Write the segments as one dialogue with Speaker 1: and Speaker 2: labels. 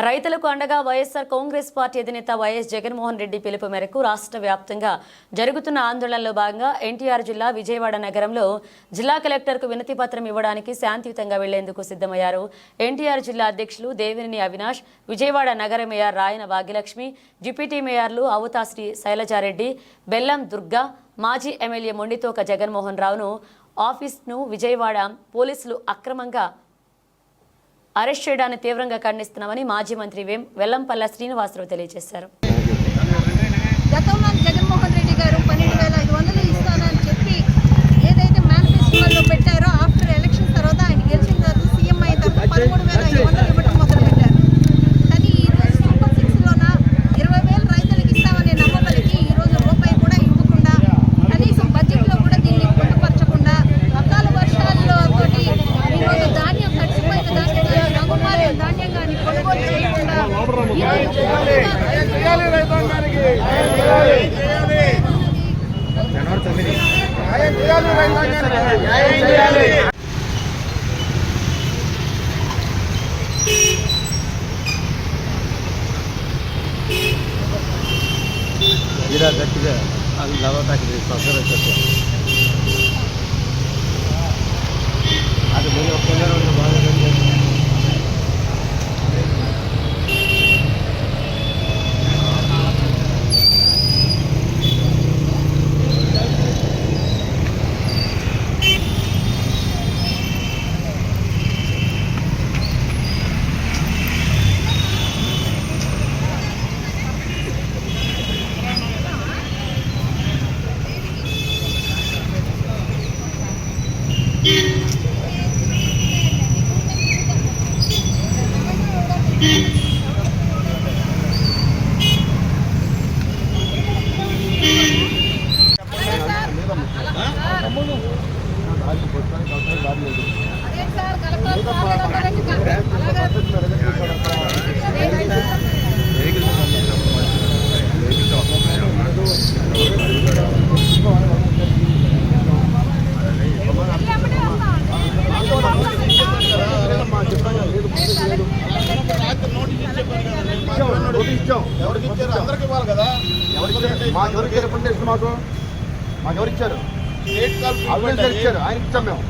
Speaker 1: రైతులకు అండగా వైఎస్ఆర్ కాంగ్రెస్ పార్టీ అధినేత వైఎస్ జగన్మోహన్ రెడ్డి పిలుపు మేరకు రాష్ట్ర వ్యాప్తంగా జరుగుతున్న ఆందోళనలో భాగంగా ఎన్టీఆర్ జిల్లా విజయవాడ నగరంలో జిల్లా కలెక్టర్కు వినతి పత్రం ఇవ్వడానికి శాంతియుతంగా వెళ్లేందుకు సిద్ధమయ్యారు. ఎన్టీఆర్ జిల్లా అధ్యక్షులు దేవినేని అవినాష్, విజయవాడ నగర మేయర్ రాయన భాగ్యలక్ష్మి, డిప్యూటీ మేయర్లు అవుతాశ్రీ శైలజారెడ్డి, బెల్లం దుర్గా, మాజీ ఎమ్మెల్యే మొండితోక జగన్మోహన్ రావును ఆఫీస్ను విజయవాడ పోలీసులు అక్రమంగా అరెస్ట్ చేయడాన్ని తీవ్రంగా ఖండిస్తున్నామని మాజీ మంత్రి వెల్లంపల్లి శ్రీనివాసరావు తెలియజేశారు.
Speaker 2: గతంలో జగన్మోహన్ రెడ్డి గారు 12,500 ఇస్తానని చెప్పి ఏదైతే మేనిఫెస్టోలో పెట్టారో ఆఫ్టర్ ఎలక్షన్ తర్వాత ఆయన గెలిచిన తర్వాత సీఎం అయిన తర్వాత 13,500 ఇవ్వడం మొదలుపెట్టారు. కానీ ఈరోజు సూపర్ 6లోన 20,000 రైతులకు ఇస్తామనే నమ్మకాలకి ఈరోజు రూపాయి కూడా ఇవ్వకుండా, కనీసం బడ్జెట్లో కూడా దీన్ని పొందుపరచకుండా, అకాల వర్షాలతో ఈరోజు ధాన్యం తడిసిపోయిన ధాన్యం కానీ కొనుగోలు చేయకుండా
Speaker 3: గట్టిగా అది లవటాకి అది బాగా మాకెవరిచ్చారు? ఇచ్చారు ఆయన ఇచ్చాం మేము.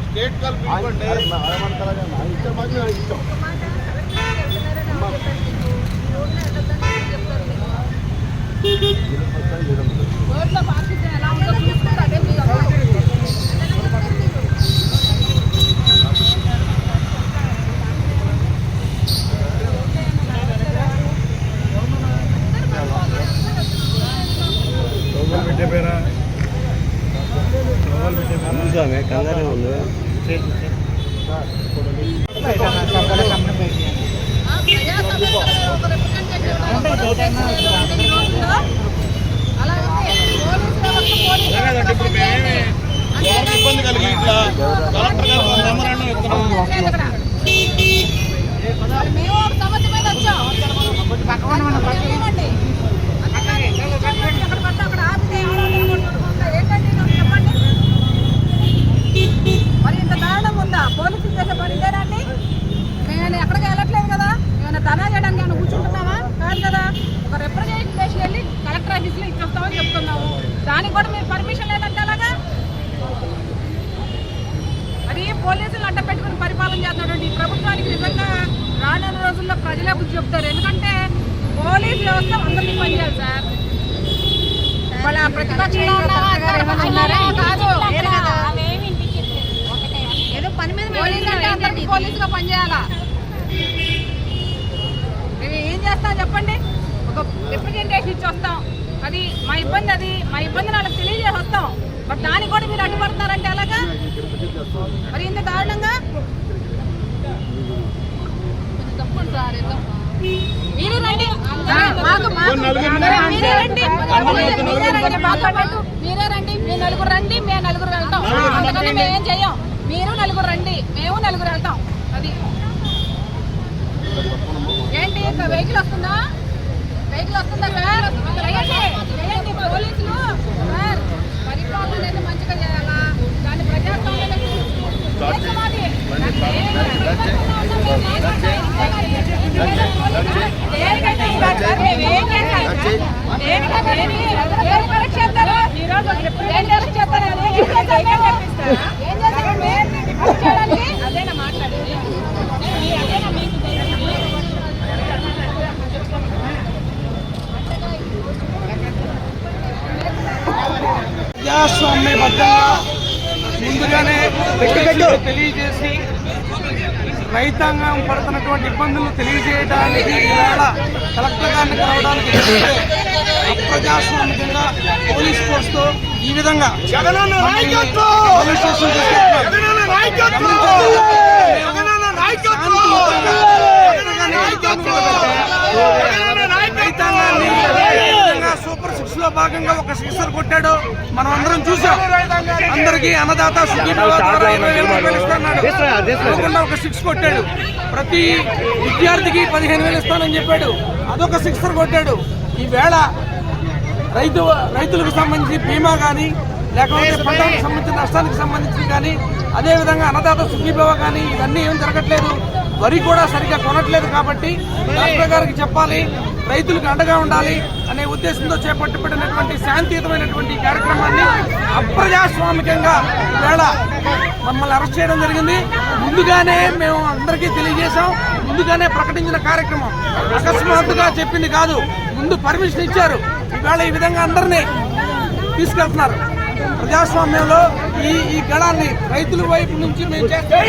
Speaker 3: కంగానే ఉంది.
Speaker 4: ఇబ్బంది కలిగి ఇట్లా కలెక్టర్ గారు మెమరాండం ఇస్తున్నాం.
Speaker 2: మరి ఇంత దారుణం ఉందా? పోలీసులు చేసే పని ఇదేనండి. మేము ఎక్కడికి వెళ్ళట్లేదు కదా, ఏమైనా ధనా చేయడానికి ఏమైనా కూర్చుంటున్నామా? కాదు కదా. ఒక రిప్రజెంటేషన్ వెళ్ళి కలెక్టర్ ఆఫీస్లో ఇచ్చేస్తామని చెప్తున్నాము. దానికి కూడా మీరు పర్మిషన్ లేదంటే అలాగా. అది పోలీసులు అడ్డ పెట్టుకుని పరిపాలన చేస్తున్నటువంటి ఈ ప్రభుత్వానికి నిజంగా రానున్న రోజుల్లో ప్రజలే బుద్ధి చెప్తారు. ఎందుకంటే పోలీస్ వ్యవస్థ అందరినీ పనిచేయాలి సార్. వాళ్ళ ప్రతిపక్షంలో పోలీసుగా పనిచేయాలా? మేము ఏం చేస్తాం చెప్పండి? ఒక రిప్రజెంటేషన్ ఇచ్చి వస్తాం. అది మా ఇబ్బంది, అది మా ఇబ్బందిని వాళ్ళకి తెలియజేసి వస్తాం. బట్ దానికి కూడా మీరు అడ్డుపడుతున్నారంటే అలాగా. మరి ఇంత దారుణంగా తప్పండి సార్. మీరు రండి, మీరే రండి, మీ నలుగురు రండి, మేము నలుగురు వెళ్తాం. అందుకని మేమేం చెయ్యం. మీరు నలుగురు రండి, మేము నలుగురు వెళ్తాం. అది ఏంటి వెహికల్ వస్తుందా? వెహికల్ వస్తుందా సార్? చేయండి పోలీసులు సార్. పరిపాలన అనేది మంచిగా చేయాలా, దాన్ని ప్రజాస్వామ్యంగా అదేనా మాట్లాడేది?
Speaker 5: ప్రజాస్వామ్యబద్ధంగా ముందుగానే తెలియజేసి రైతాంగం పడుతున్నటువంటి ఇబ్బందులు తెలియజేయడానికి ఇవాళ కలెక్టర్ గారిని కలవడానికి అప్రజాస్వామికంగా పోలీస్ ఫోర్స్తో ఈ విధంగా పోలీస్ స్టేషన్ రైతాంగాన్ని సూపర్ 6 లో భాగంగా ఒక సిక్సర్ కొట్టాడు. మనం అందరం చూసాం. అందరికీ అన్నదాత సుఖీభవ ద్వారా 20,000 ఇస్తానన్నాడు. ఒక 6 కొట్టాడు. ప్రతి విద్యార్థికి 15,000 ఇస్తానని చెప్పాడు. అదొక సిక్సర్ కొట్టాడు. ఈవేళ రైతులకు సంబంధించి బీమా కానీ లేకపోతే పంటలకు సంబంధించిన నష్టానికి సంబంధించి కానీ అదేవిధంగా అన్నదాత సుఖీభవ కానీ ఇవన్నీ ఏం జరగట్లేదు. వరి కూడా సరిగ్గా కొనట్లేదు. కాబట్టి కలెక్టర్ గారికి చెప్పాలి, రైతులకు అండగా ఉండాలి అనే ఉద్దేశంతో చేపట్టబడినటువంటి శాంతియుతమైనటువంటి కార్యక్రమాన్ని అప్రజాస్వామికంగా ఈవేళ మమ్మల్ని అరెస్ట్ చేయడం జరిగింది. ముందుగానే మేము అందరికీ తెలియజేశాం. ముందుగానే ప్రకటించిన కార్యక్రమం, అకస్మాత్తుగా చెప్పింది కాదు. ముందు పర్మిషన్ ఇచ్చారు. ఈవేళ ఈ విధంగా అందరినీ తీసుకెళ్తున్నారు. ప్రజాస్వామ్యంలో ఈ గళాన్ని రైతుల వైపు నుంచి మేము చేస్తాం.